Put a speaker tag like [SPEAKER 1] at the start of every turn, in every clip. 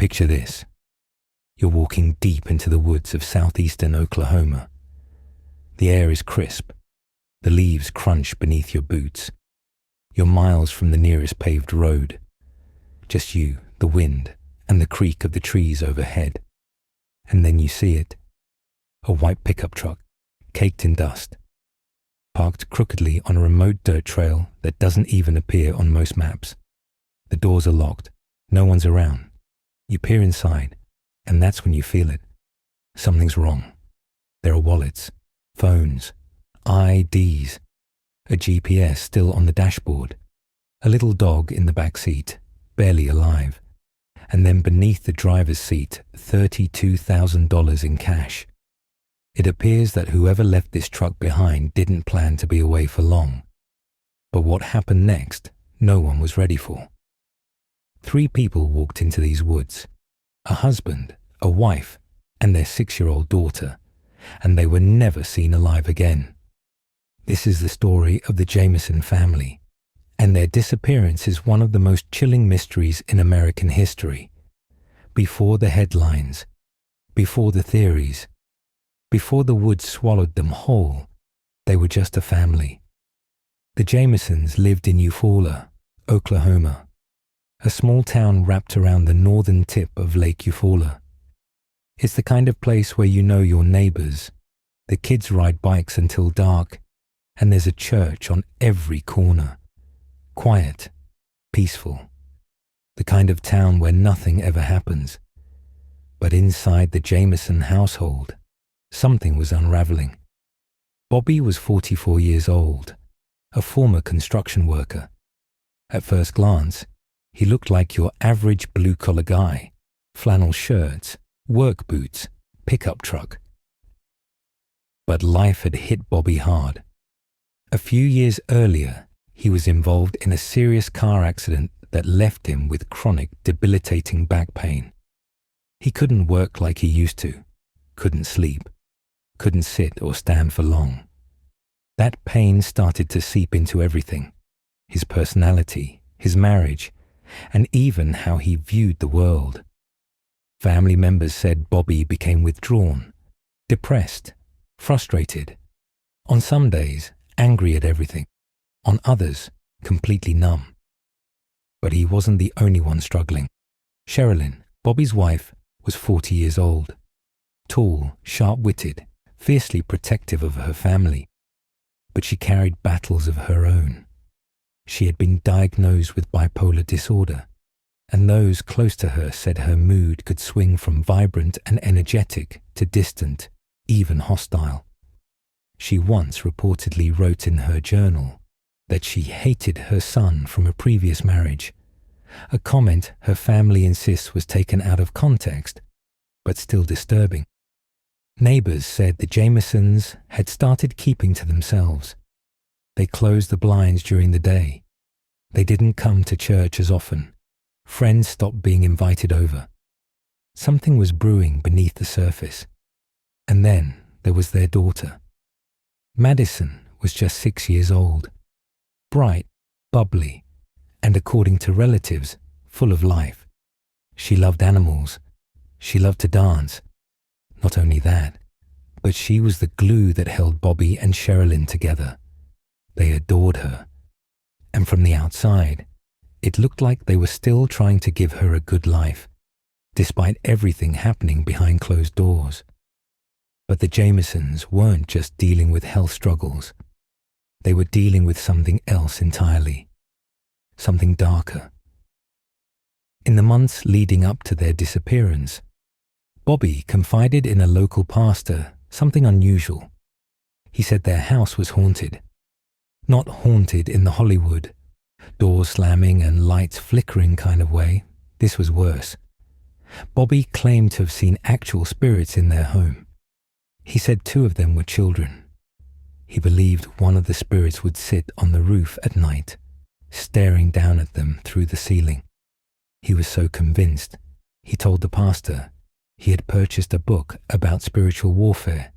[SPEAKER 1] Picture this. You're walking deep into the woods of southeastern Oklahoma. The air is crisp. The leaves crunch beneath your boots. You're miles from the nearest paved road. Just you, the wind, and the creak of the trees overhead. And then you see it. A white pickup truck, caked in dust, parked crookedly on a remote dirt trail that doesn't even appear on most maps. The doors are locked. No one's around. You peer inside, and that's when you feel it. Something's wrong. There are wallets, phones, IDs, a GPS still on the dashboard, a little dog in the back seat, barely alive, and then beneath the driver's seat, $32,000 in cash. It appears that whoever left this truck behind didn't plan to be away for long. But what happened next, no one was ready for. 3 people walked into these woods, a husband, a wife, and their 6-year-old daughter, and they were never seen alive again. This is the story of the Jamison family, and their disappearance is one of the most chilling mysteries in American history. Before the headlines, before the theories, before the woods swallowed them whole, they were just a family. The Jamisons lived in Eufaula, Oklahoma, a small town wrapped around the northern tip of Lake Eufaula. It's the kind of place where you know your neighbors, the kids ride bikes until dark, and there's a church on every corner. Quiet, peaceful, the kind of town where nothing ever happens. But inside the Jamison household, something was unraveling. Bobby was 44 years old, a former construction worker. At first glance, he looked like your average blue-collar guy, flannel shirts, work boots, pickup truck. But life had hit Bobby hard. A few years earlier, he was involved in a serious car accident that left him with chronic, debilitating back pain. He couldn't work like he used to, couldn't sleep, couldn't sit or stand for long. That pain started to seep into everything, his personality, his marriage, and even how he viewed the world. Family members said Bobby became withdrawn, depressed, frustrated. On some days, angry at everything. On others, completely numb. But he wasn't the only one struggling. Sherilynn, Bobby's wife, was 40 years old. Tall, sharp-witted, fiercely protective of her family. But she carried battles of her own. She had been diagnosed with bipolar disorder, and those close to her said her mood could swing from vibrant and energetic to distant, even hostile. She once reportedly wrote in her journal that she hated her son from a previous marriage, a comment her family insists was taken out of context, but still disturbing. Neighbors said the Jamisons had started keeping to themselves. They closed the blinds during the day. They didn't come to church as often. Friends stopped being invited over. Something was brewing beneath the surface. And then there was their daughter. Madison was just 6 years old. Bright, bubbly, and according to relatives, full of life. She loved animals. She loved to dance. Not only that, but she was the glue that held Bobby and Sherilynn together. They adored her. And from the outside, it looked like they were still trying to give her a good life, despite everything happening behind closed doors. But the Jamisons weren't just dealing with health struggles. They were dealing with something else entirely. Something darker. In the months leading up to their disappearance, Bobby confided in a local pastor something unusual. He said their house was haunted. Not haunted in the Hollywood, doors slamming and lights flickering kind of way. This was worse. Bobby claimed to have seen actual spirits in their home. He said 2 of them were children. He believed one of the spirits would sit on the roof at night, staring down at them through the ceiling. He was so convinced, he told the pastor he had purchased a book about spiritual warfare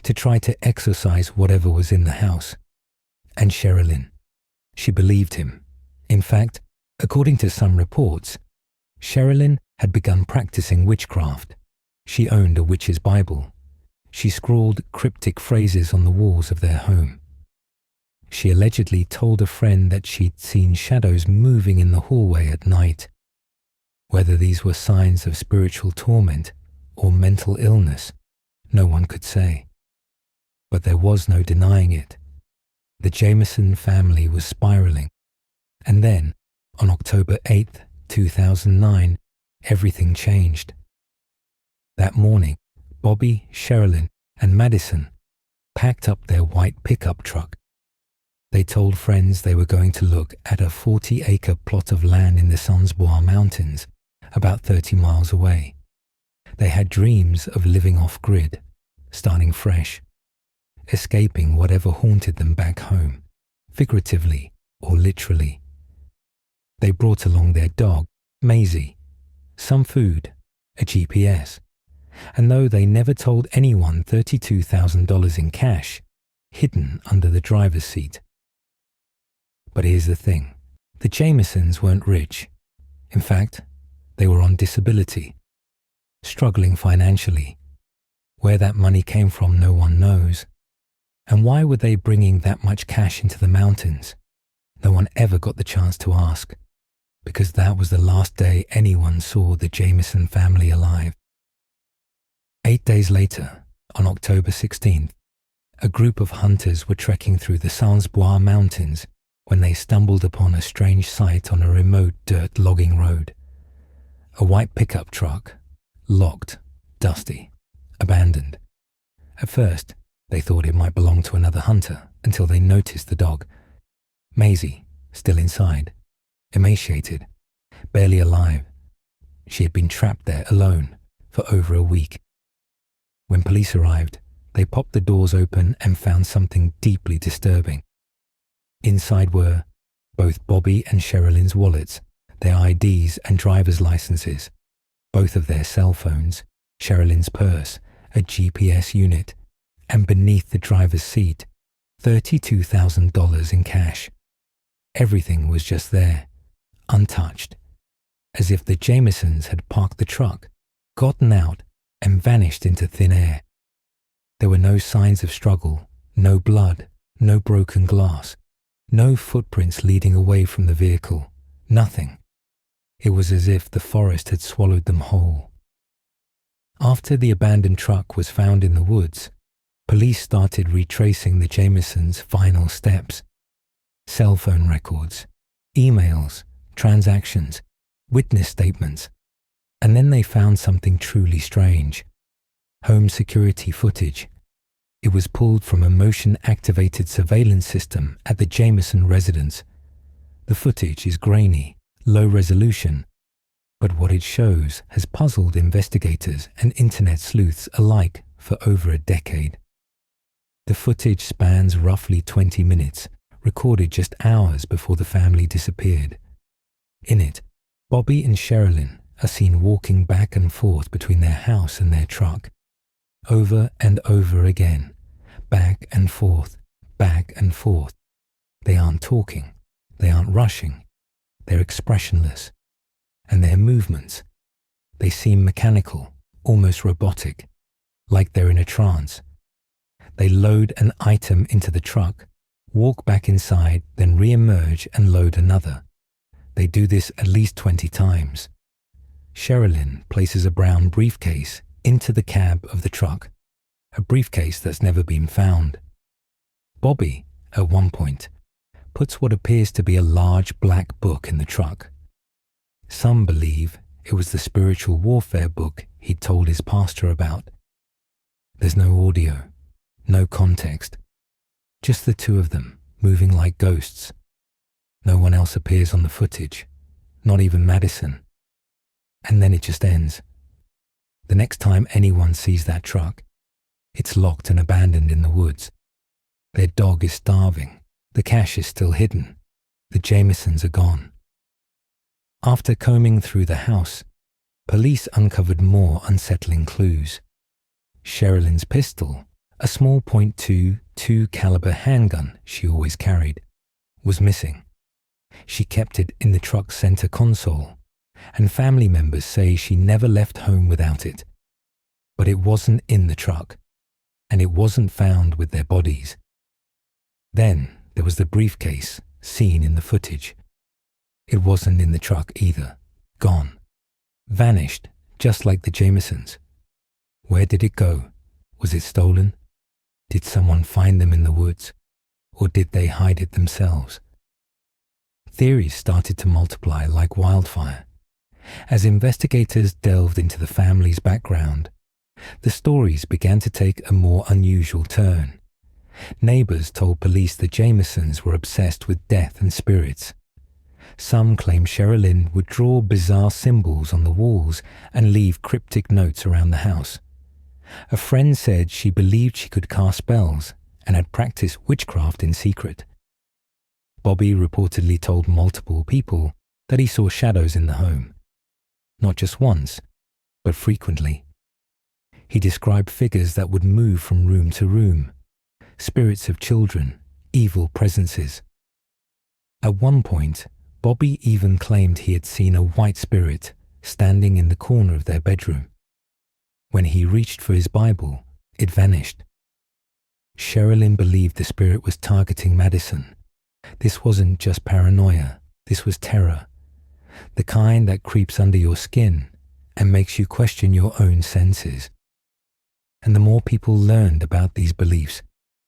[SPEAKER 1] to try to exorcise whatever was in the house. And Sherilynn, she believed him. In fact, according to some reports, Sherilynn had begun practicing witchcraft. She owned a witch's Bible. She scrawled cryptic phrases on the walls of their home. She allegedly told a friend that she'd seen shadows moving in the hallway at night. Whether these were signs of spiritual torment or mental illness, no one could say. But there was no denying it. The Jamison family was spiraling. And then, on October 8th, 2009, everything changed. That morning, Bobby, Sherilynn, and Madison packed up their white pickup truck. They told friends they were going to look at a 40-acre plot of land in the Bois mountains, about 30 miles away. They had dreams of living off-grid, starting fresh, escaping whatever haunted them back home, figuratively or literally. They brought along their dog, Maisie, some food, a GPS, and though they never told anyone, $32,000 in cash, hidden under the driver's seat. But here's the thing, the Jamisons weren't rich. In fact, they were on disability, struggling financially. Where that money came from, no one knows. And why were they bringing that much cash into the mountains? No one ever got the chance to ask, because that was the last day anyone saw the Jamison family alive. 8 days later, on October 16th, a group of hunters were trekking through the Bois mountains when they stumbled upon a strange sight on a remote dirt logging road. A white pickup truck, locked, dusty, abandoned. At first, they thought it might belong to another hunter until they noticed the dog. Maisie, still inside, emaciated, barely alive. She had been trapped there alone for over a week. When police arrived, they popped the doors open and found something deeply disturbing. Inside were both Bobby and Sherilynn's wallets, their IDs and driver's licenses, both of their cell phones, Sherilynn's purse, a GPS unit, and beneath the driver's seat, $32,000 in cash. Everything was just there, untouched, as if the Jamisons had parked the truck, gotten out, and vanished into thin air. There were no signs of struggle, no blood, no broken glass, no footprints leading away from the vehicle, nothing. It was as if the forest had swallowed them whole. After the abandoned truck was found in the woods, police started retracing the Jamisons' final steps. Cell phone records, emails, transactions, witness statements, and then they found something truly strange. Home security footage. It was pulled from a motion-activated surveillance system at the Jamison residence. The footage is grainy, low resolution, but what it shows has puzzled investigators and internet sleuths alike for over a decade. The footage spans roughly 20 minutes, recorded just hours before the family disappeared. In it, Bobby and Sherilynn are seen walking back and forth between their house and their truck, over and over again, back and forth, back and forth. They aren't talking, they aren't rushing, they're expressionless, and their movements, they seem mechanical, almost robotic, like they're in a trance. They load an item into the truck, walk back inside, then re-emerge and load another. They do this at least 20 times. Sherilynn places a brown briefcase into the cab of the truck, a briefcase that's never been found. Bobby, at one point, puts what appears to be a large black book in the truck. Some believe it was the spiritual warfare book he'd told his pastor about. There's no audio, no context, just the two of them moving like ghosts. No one else appears on the footage, not even Madison. And then it just ends. The next time anyone sees that truck, it's locked and abandoned in the woods. Their dog is starving. The cash is still hidden. The Jamisons are gone. After combing through the house, police uncovered more unsettling clues. Sherilynn's pistol, a small .22 caliber handgun she always carried, was missing. She kept it in the truck's center console, and family members say she never left home without it. But it wasn't in the truck, and it wasn't found with their bodies. Then there was the briefcase seen in the footage. It wasn't in the truck either. Gone. Vanished, just like the Jamisons. Where did it go? Was it stolen? Did someone find them in the woods? Or did they hide it themselves? Theories started to multiply like wildfire. As investigators delved into the family's background, the stories began to take a more unusual turn. Neighbors told police the Jamisons were obsessed with death and spirits. Some claimed Sherilynn would draw bizarre symbols on the walls and leave cryptic notes around the house. A friend said she believed she could cast spells and had practiced witchcraft in secret. Bobby reportedly told multiple people that he saw shadows in the home. Not just once, but frequently. He described figures that would move from room to room, spirits of children, evil presences. At one point, Bobby even claimed he had seen a white spirit standing in the corner of their bedroom. When he reached for his Bible, it vanished. Sherilynn believed the spirit was targeting Madison. This wasn't just paranoia, this was terror. The kind that creeps under your skin and makes you question your own senses. And the more people learned about these beliefs,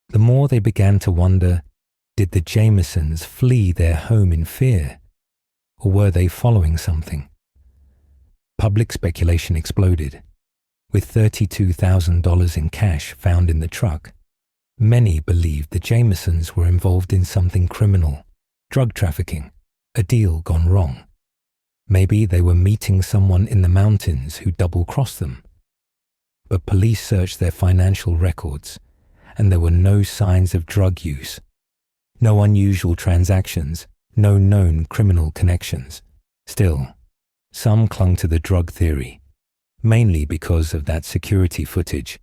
[SPEAKER 1] the more they began to wonder, did the Jamisons flee their home in fear? Or were they following something? Public speculation exploded. With $32,000 in cash found in the truck, many believed the Jamisons were involved in something criminal, drug trafficking, a deal gone wrong. Maybe they were meeting someone in the mountains who double-crossed them. But police searched their financial records, and there were no signs of drug use, no unusual transactions, no known criminal connections. Still, some clung to the drug theory, mainly because of that security footage.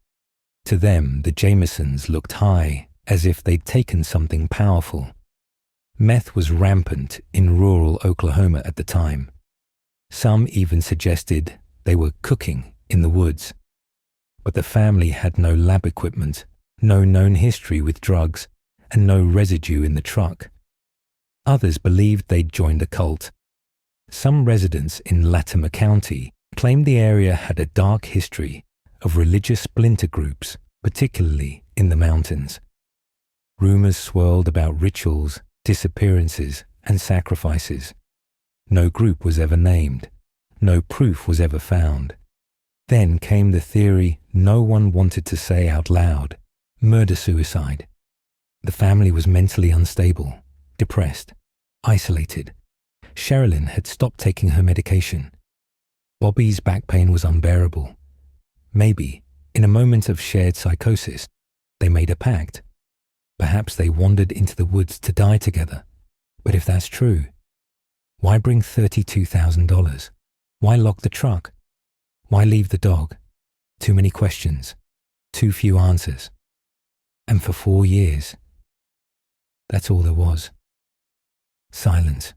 [SPEAKER 1] To them, the Jamisons looked high, as if they'd taken something powerful. Meth was rampant in rural Oklahoma at the time. Some even suggested they were cooking in the woods. But the family had no lab equipment, no known history with drugs, and no residue in the truck. Others believed they'd joined a cult. Some residents in Latimer County claimed the area had a dark history of religious splinter groups, particularly in the mountains. Rumors swirled about rituals, disappearances, and sacrifices. No group was ever named. No proof was ever found. Then came the theory no one wanted to say out loud: murder-suicide. The family was mentally unstable, depressed, isolated. Sherilynn had stopped taking her medication. Bobby's back pain was unbearable. Maybe, in a moment of shared psychosis, they made a pact. Perhaps they wandered into the woods to die together. But if that's true, why bring $32,000? Why lock the truck? Why leave the dog? Too many questions, too few answers. And for 4 years, that's all there was. Silence.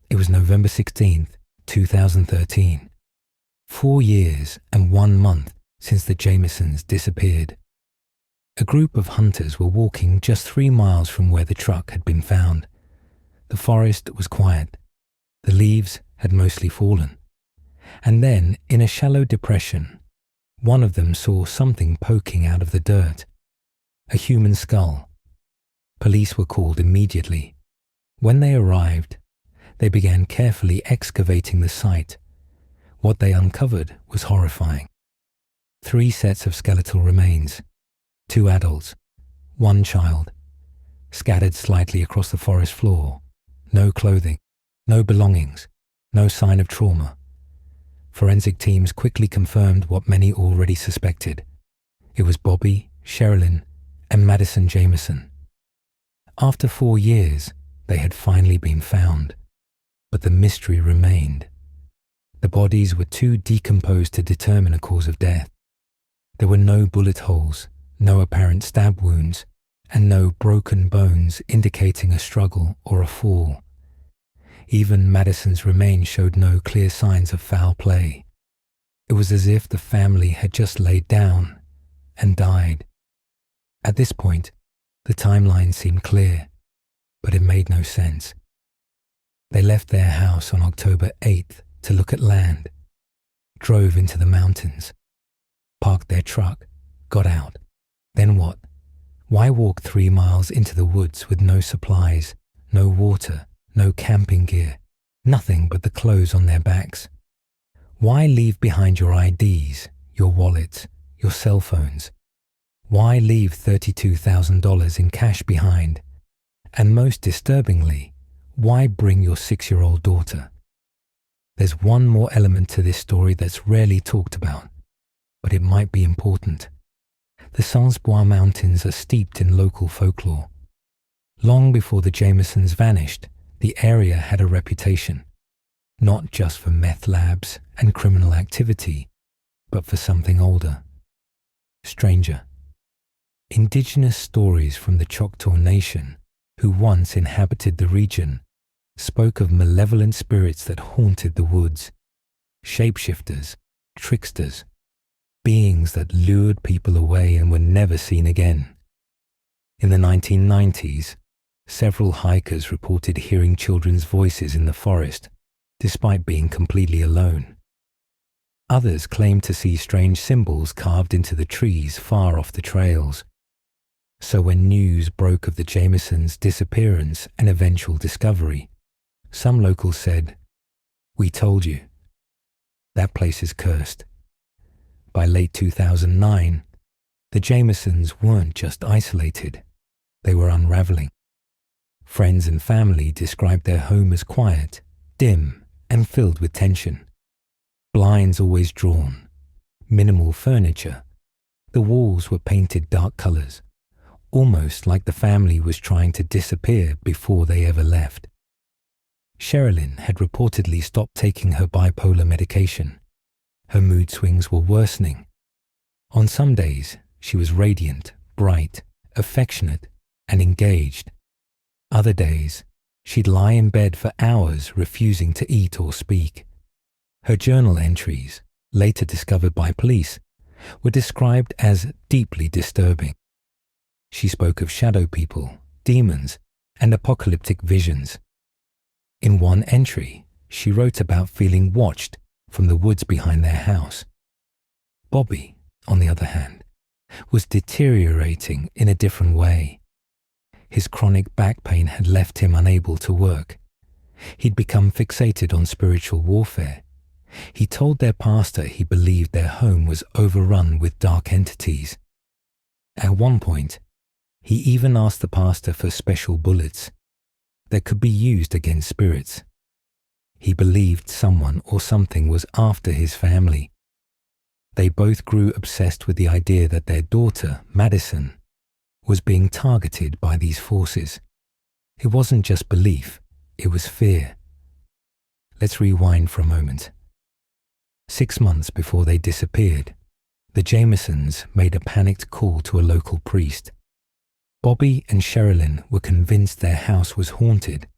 [SPEAKER 1] It was November 16th, 2013. 4 years and 1 month since the Jamisons disappeared. A group of hunters were walking just 3 miles from where the truck had been found. The forest was quiet. The leaves had mostly fallen. And then, in a shallow depression, one of them saw something poking out of the dirt. A human skull. Police were called immediately. When they arrived, they began carefully excavating the site. What they uncovered was horrifying. 3 sets of skeletal remains, 2 adults, 1 child, scattered slightly across the forest floor. No clothing, no belongings, no sign of trauma. Forensic teams quickly confirmed what many already suspected. It was Bobby, Sherilynn, and Madison Jamison. After 4 years, they had finally been found. But the mystery remained. The bodies were too decomposed to determine a cause of death. There were no bullet holes, no apparent stab wounds, and no broken bones indicating a struggle or a fall. Even Madison's remains showed no clear signs of foul play. It was as if the family had just laid down and died. At this point, the timeline seemed clear, but it made no sense. They left their house on October 8th to look at land, drove into the mountains, parked their truck, got out. Then what? Why walk 3 miles into the woods with no supplies, no water, no camping gear, nothing but the clothes on their backs? Why leave behind your IDs, your wallets, your cell phones? Why leave $32,000 in cash behind? And most disturbingly, why bring your 6-year-old daughter? There's one more element to this story that's rarely talked about, but it might be important. The Bois Mountains are steeped in local folklore. Long before the Jamisons vanished, the area had a reputation, not just for meth labs and criminal activity, but for something older, stranger. Indigenous stories from the Choctaw Nation, who once inhabited the region, spoke of malevolent spirits that haunted the woods, shapeshifters, tricksters, beings that lured people away and were never seen again. In the 1990s, several hikers reported hearing children's voices in the forest, despite being completely alone. Others claimed to see strange symbols carved into the trees far off the trails. So when news broke of the Jamisons' disappearance and eventual discovery, some locals said, "We told you. That place is cursed." By late 2009, the Jamisons weren't just isolated, they were unraveling. Friends and family described their home as quiet, dim, and filled with tension. Blinds always drawn, minimal furniture. The walls were painted dark colors, almost like the family was trying to disappear before they ever left. Sherilynn had reportedly stopped taking her bipolar medication. Her mood swings were worsening. On some days, she was radiant, bright, affectionate, and engaged. Other days, she'd lie in bed for hours refusing to eat or speak. Her journal entries, later discovered by police, were described as deeply disturbing. She spoke of shadow people, demons, and apocalyptic visions. In one entry, she wrote about feeling watched from the woods behind their house. Bobby, on the other hand, was deteriorating in a different way. His chronic back pain had left him unable to work. He'd become fixated on spiritual warfare. He told their pastor he believed their home was overrun with dark entities. At one point, he even asked the pastor for special bullets that could be used against spirits. He believed someone or something was after his family. They both grew obsessed with the idea that their daughter, Madison, was being targeted by these forces. It wasn't just belief, it was fear. Let's rewind for a moment. 6 months before they disappeared, the Jamisons made a panicked call to a local priest. Bobby and Sherilynn were convinced their house was haunted,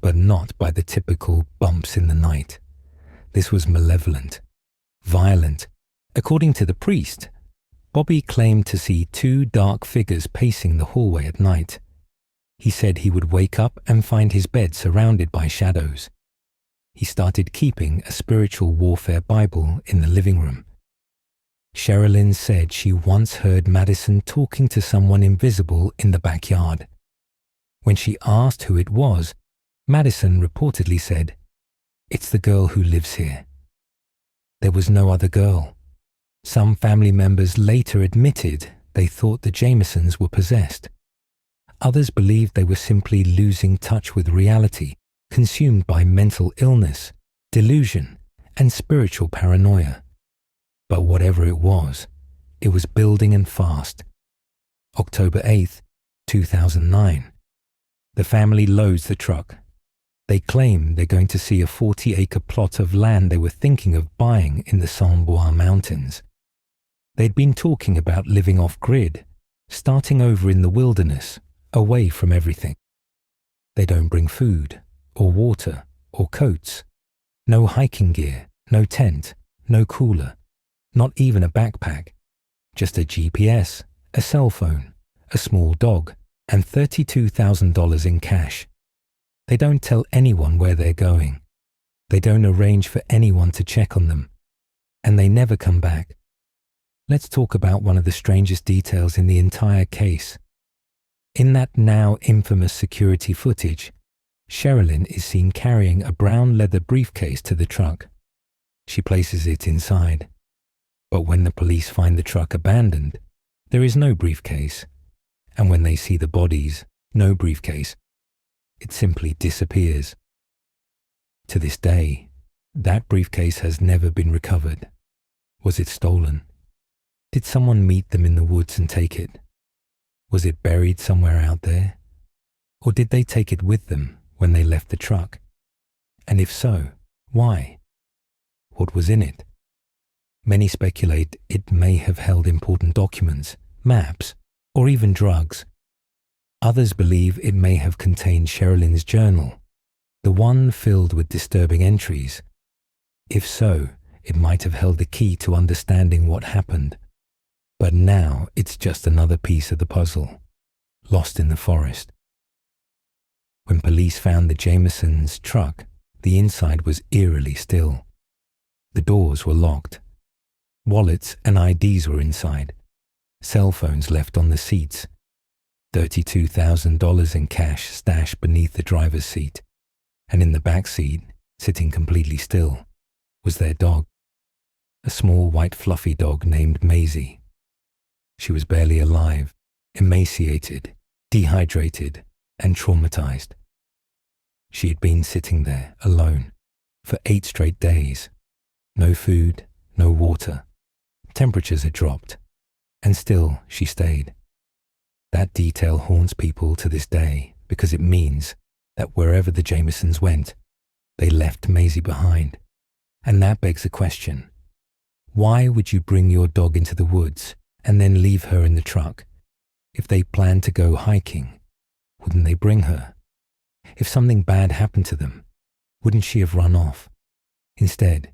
[SPEAKER 1] but not by the typical bumps in the night. This was malevolent, violent. According to the priest, Bobby claimed to see 2 dark figures pacing the hallway at night. He said he would wake up and find his bed surrounded by shadows. He started keeping a spiritual warfare Bible in the living room. Sherilynn said she once heard Madison talking to someone invisible in the backyard. When she asked who it was, Madison reportedly said, "It's the girl who lives here." There was no other girl. Some family members later admitted they thought the Jamisons were possessed. Others believed they were simply losing touch with reality, consumed by mental illness, delusion, and spiritual paranoia. But whatever it was building and fast. October 8th, 2009. The family loads the truck. They claim they're going to see a 40-acre plot of land they were thinking of buying in the Bois Mountains. They'd been talking about living off-grid, starting over in the wilderness, away from everything. They don't bring food or water or coats. No hiking gear, no tent, no cooler, not even a backpack. Just a GPS, a cell phone, a small dog, and $32,000 in cash. They don't tell anyone where they're going. They don't arrange for anyone to check on them. And they never come back. Let's talk about one of the strangest details in the entire case. In that now infamous security footage, Sherilynn is seen carrying a brown leather briefcase to the truck. She places it inside. But when the police find the truck abandoned, there is no briefcase. And when they see the bodies, no briefcase. It simply disappears. To this day, that briefcase has never been recovered. Was it stolen? Did someone meet them in the woods and take it? Was it buried somewhere out there? Or did they take it with them when they left the truck? And if so, why? What was in it? Many speculate it may have held important documents, maps, or even drugs. Others believe it may have contained Sherilynn's journal, the one filled with disturbing entries. If so, it might have held the key to understanding what happened. But now it's just another piece of the puzzle, lost in the forest. When police found the Jamisons' truck, the inside was eerily still. The doors were locked. Wallets and IDs were inside. Cell phones left on the seats. $32,000 in cash stashed beneath the driver's seat. And in the back seat, sitting completely still, was their dog. A small white fluffy dog named Maisie. She was barely alive, emaciated, dehydrated, and traumatized. She had been sitting there alone for 8 straight days. No food, no water. Temperatures had dropped, and still she stayed. That detail haunts people to this day because it means that wherever the Jamisons went, they left Maisie behind. And that begs a question. Why would you bring your dog into the woods and then leave her in the truck? If they planned to go hiking, wouldn't they bring her? If something bad happened to them, wouldn't she have run off? Instead,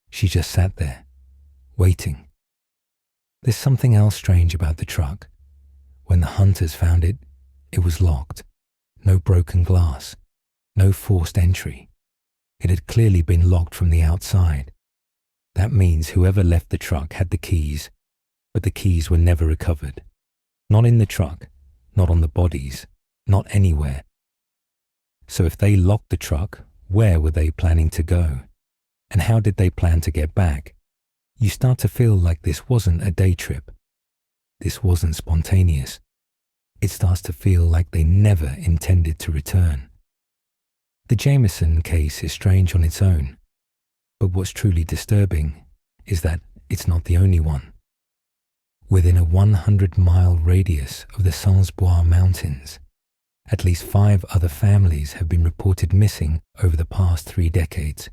[SPEAKER 1] she just sat there, waiting. There's something else strange about the truck. When the hunters found it, it was locked. No broken glass, no forced entry. It had clearly been locked from the outside. That means whoever left the truck had the keys, but the keys were never recovered. Not in the truck, not on the bodies, not anywhere. So if they locked the truck, where were they planning to go? And how did they plan to get back? You start to feel like this wasn't a day trip. This wasn't spontaneous. It starts to feel like they never intended to return. The Jamison case is strange on its own, but what's truly disturbing is that it's not the only one. Within a 100-mile radius of the Bois mountains, at least 5 other families have been reported missing over the past 3 decades,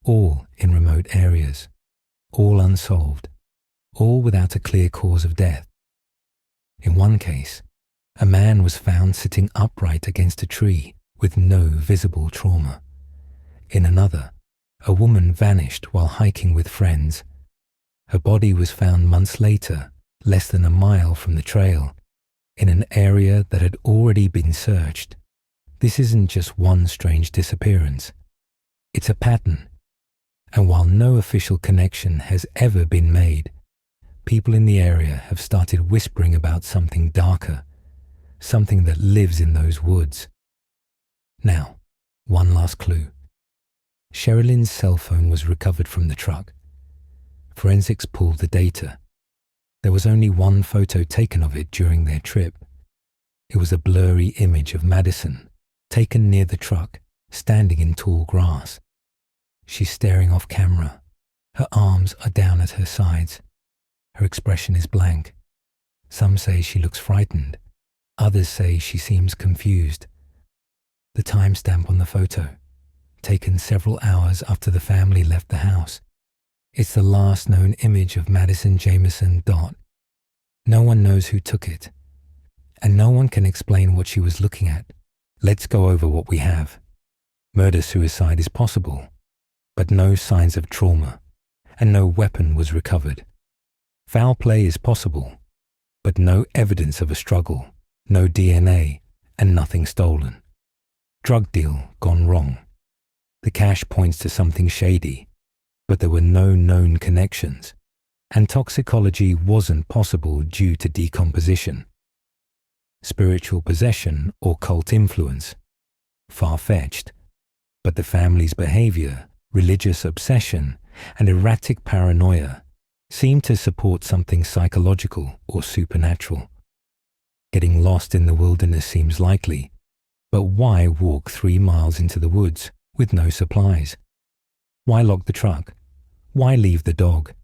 [SPEAKER 1] all in remote areas, all unsolved, all without a clear cause of death. In one case, a man was found sitting upright against a tree with no visible trauma. In another, a woman vanished while hiking with friends. Her body was found months later, less than a mile from the trail, in an area that had already been searched. This isn't just one strange disappearance. It's a pattern. And while no official connection has ever been made, people in the area have started whispering about something darker, something that lives in those woods. Now, one last clue. Sherilynn's cell phone was recovered from the truck. Forensics pulled the data. There was only one photo taken of it during their trip. It was a blurry image of Madison, taken near the truck, standing in tall grass. She's staring off camera. Her arms are down at her sides. Her expression is blank. Some say she looks frightened. Others say she seems confused. The timestamp on the photo, taken several hours after the family left the house. It's the last known image of Madison Jamison. No one knows who took it, and no one can explain what she was looking at. Let's go over what we have. Murder-suicide is possible, but no signs of trauma, and no weapon was recovered. Foul play is possible, but no evidence of a struggle, no DNA, and nothing stolen. Drug deal gone wrong. The cash points to something shady, but there were no known connections, and toxicology wasn't possible due to decomposition. Spiritual possession or cult influence? Far-fetched. But the family's behavior, religious obsession, and erratic paranoia seemed to support something psychological or supernatural. Getting lost in the wilderness seems likely, but why walk 3 miles into the woods with no supplies? Why lock the truck? Why leave the dog?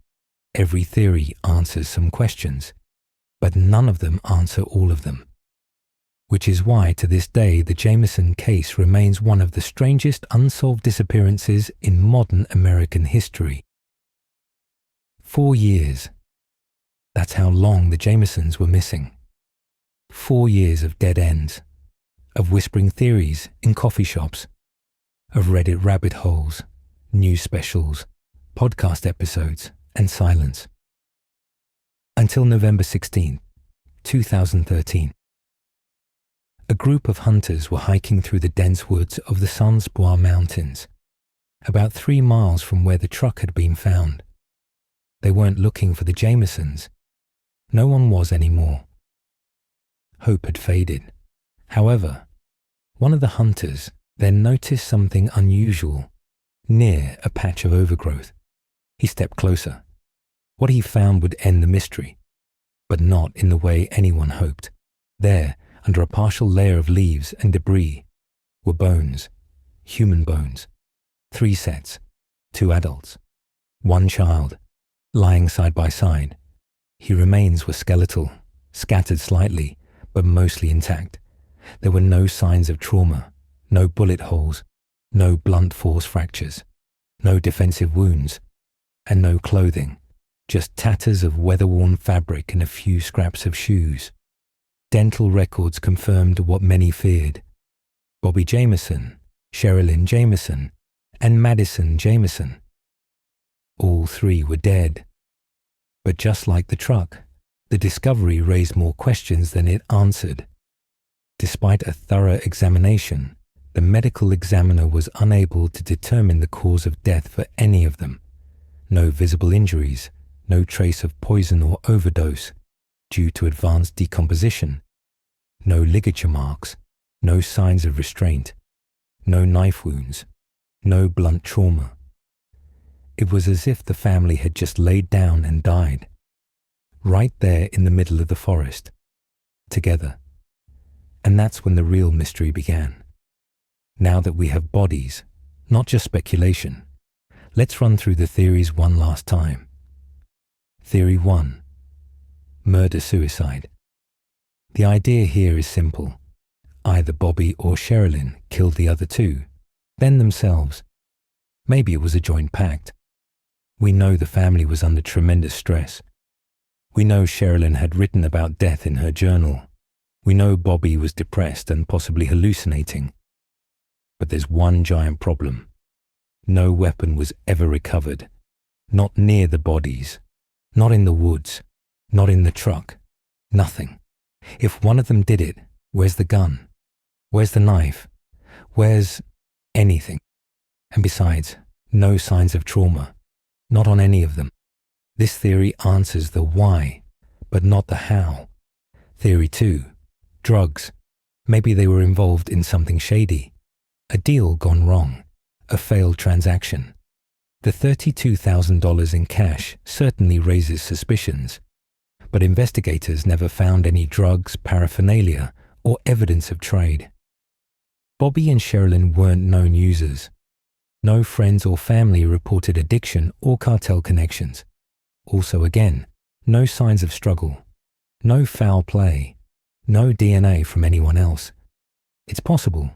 [SPEAKER 1] Every theory answers some questions, but none of them answer all of them. Which is why to this day the Jamison case remains one of the strangest unsolved disappearances in modern American history. 4 years. That's how long the Jamisons were missing. 4 years of dead ends, of whispering theories in coffee shops, of Reddit rabbit holes, news specials, podcast episodes, and silence. Until November 16, 2013. A group of hunters were hiking through the dense woods of the Bois Mountains, about 3 miles from where the truck had been found. They weren't looking for the Jamisons. No one was anymore. Hope had faded. However, one of the hunters then noticed something unusual near a patch of overgrowth. He stepped closer. What he found would end the mystery, but not in the way anyone hoped. There, under a partial layer of leaves and debris, were bones, human bones. 3 sets, 2 adults, 1 child, lying side by side. His remains were skeletal, scattered slightly, but mostly intact. There were no signs of trauma, no bullet holes, no blunt force fractures, no defensive wounds, and no clothing, just tatters of weather-worn fabric and a few scraps of shoes. Dental records confirmed what many feared. Bobby Jamison, Sherilynn Jamison, and Madison Jamison. All 3 were dead. But just like the truck, the discovery raised more questions than it answered. Despite a thorough examination, the medical examiner was unable to determine the cause of death for any of them. No visible injuries, no trace of poison or overdose due to advanced decomposition, no ligature marks, no signs of restraint, no knife wounds, no blunt trauma. It was as if the family had just laid down and died, right there in the middle of the forest, together. And that's when the real mystery began. Now that we have bodies, not just speculation, let's run through the theories one last time. Theory 1. Murder-suicide. The idea here is simple. Either Bobby or Sherilynn killed the other 2, then themselves. Maybe it was a joint pact. We know the family was under tremendous stress. We know Sherilynn had written about death in her journal. We know Bobby was depressed and possibly hallucinating. But there's one giant problem. No weapon was ever recovered. Not near the bodies. Not in the woods. Not in the truck. Nothing. If one of them did it, where's the gun? Where's the knife? Where's anything? And besides, no signs of trauma. Not on any of them. This theory answers the why, but not the how. Theory 2. Drugs. Maybe they were involved in something shady. A deal gone wrong. A failed transaction. The $32,000 in cash certainly raises suspicions, but investigators never found any drugs, paraphernalia, or evidence of trade. Bobby and Sherilynn weren't known users. No friends or family reported addiction or cartel connections. Also again, no signs of struggle. No foul play. No DNA from anyone else. It's possible,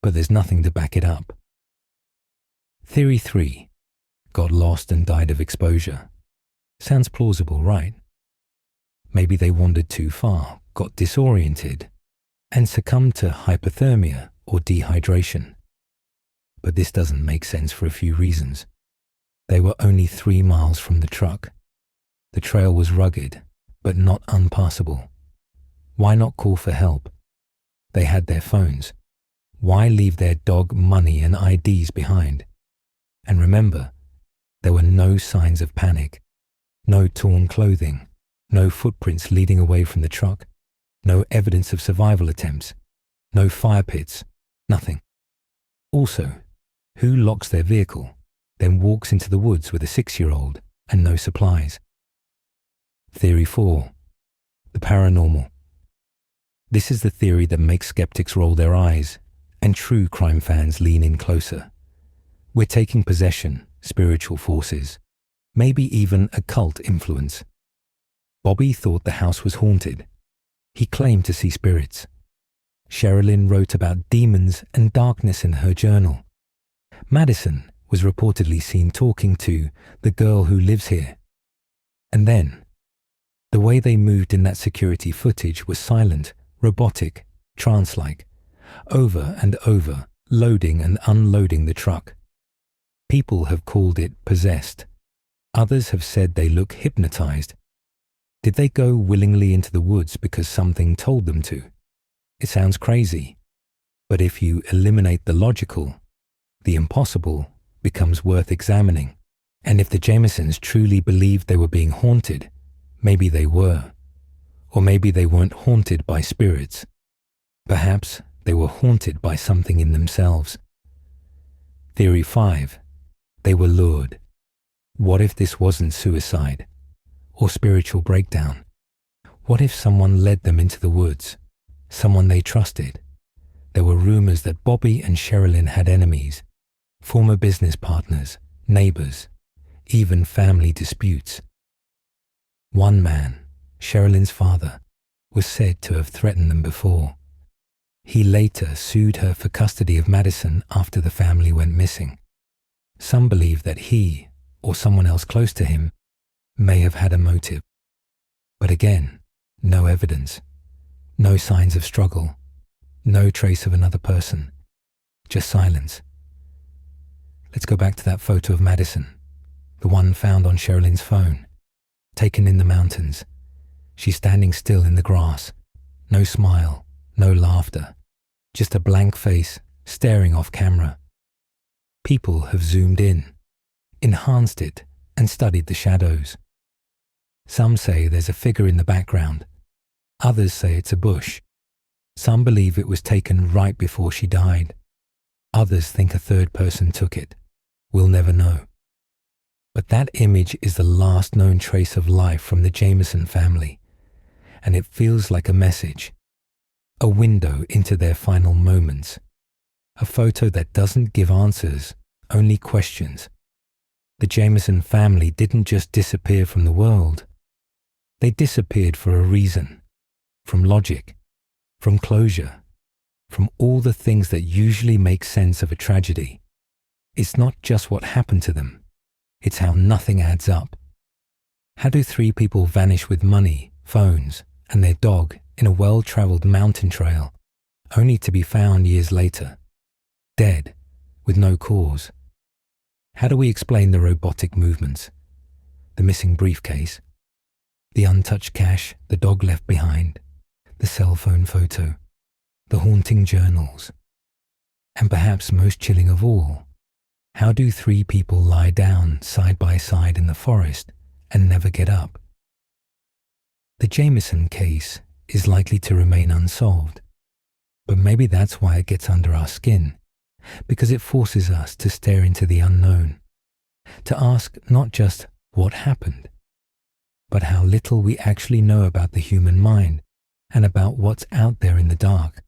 [SPEAKER 1] but there's nothing to back it up. Theory 3. Got lost and died of exposure. Sounds plausible, right? Maybe they wandered too far, got disoriented, and succumbed to hypothermia or dehydration. But this doesn't make sense for a few reasons. They were only 3 miles from the truck. The trail was rugged, but not unpassable. Why not call for help? They had their phones. Why leave their dog, money, and IDs behind? And remember, there were no signs of panic. No torn clothing. No footprints leading away from the truck. No evidence of survival attempts. No fire pits. Nothing. Also, who locks their vehicle, then walks into the woods with a 6-year-old and no supplies? Theory 4. The paranormal. This is the theory that makes skeptics roll their eyes and true crime fans lean in closer. We're taking possession, spiritual forces, maybe even occult influence. Bobby thought the house was haunted. He claimed to see spirits. Sherilynn wrote about demons and darkness in her journal. Madison was reportedly seen talking to the girl who lives here. And then, the way they moved in that security footage was silent, robotic, trance-like, over and over, loading and unloading the truck. People have called it possessed. Others have said they look hypnotized. Did they go willingly into the woods because something told them to? It sounds crazy, but if you eliminate the logical, the impossible becomes worth examining. And if the Jamisons truly believed they were being haunted, maybe they were. Or maybe they weren't haunted by spirits. Perhaps they were haunted by something in themselves. Theory 5. They were lured. What if this wasn't suicide or spiritual breakdown? What if someone led them into the woods? Someone they trusted? There were rumors that Bobby and Sherilynn had enemies, former business partners, neighbors, even family disputes. One man, Sherilynn's father, was said to have threatened them before. He later sued her for custody of Madison after the family went missing. Some believe that he, or someone else close to him, may have had a motive. But again, no evidence, no signs of struggle, no trace of another person, just silence. Let's go back to that photo of Madison, the one found on Sherilynn's phone, taken in the mountains. She's standing still in the grass, no smile, no laughter, just a blank face staring off camera. People have zoomed in, enhanced it, and studied the shadows. Some say there's a figure in the background. Others say it's a bush. Some believe it was taken right before she died. Others think a third person took it. We'll never know. But that image is the last known trace of life from the Jamison family, and it feels like a message, a window into their final moments, a photo that doesn't give answers, only questions. The Jamison family didn't just disappear from the world. They disappeared for a reason, from logic, from closure, from all the things that usually make sense of a tragedy. It's not just what happened to them, it's how nothing adds up. How do 3 people vanish with money, phones, and their dog in a well-traveled mountain trail, only to be found years later, dead, with no cause? How do we explain the robotic movements, the missing briefcase, the untouched cash the dog left behind, the cell phone photo, the haunting journals? And perhaps most chilling of all, how do 3 people lie down side by side in the forest and never get up? The Jamison case is likely to remain unsolved, but maybe that's why it gets under our skin, because it forces us to stare into the unknown, to ask not just what happened, but how little we actually know about the human mind and about what's out there in the dark.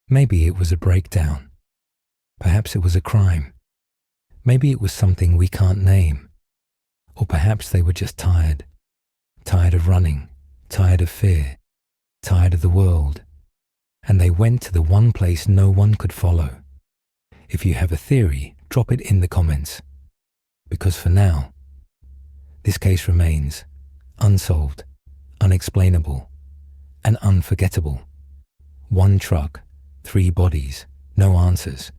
[SPEAKER 1] Maybe it was a breakdown. Perhaps it was a crime. Maybe it was something we can't name. Or perhaps they were just tired. Tired of running, tired of fear, tired of the world. And they went to the one place no one could follow. If you have a theory, drop it in the comments. Because for now, this case remains unsolved, unexplainable, and unforgettable. 1 truck, 3 bodies, no answers.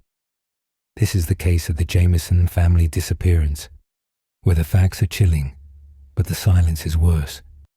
[SPEAKER 1] This is the case of the Jamison family disappearance, where the facts are chilling, but the silence is worse.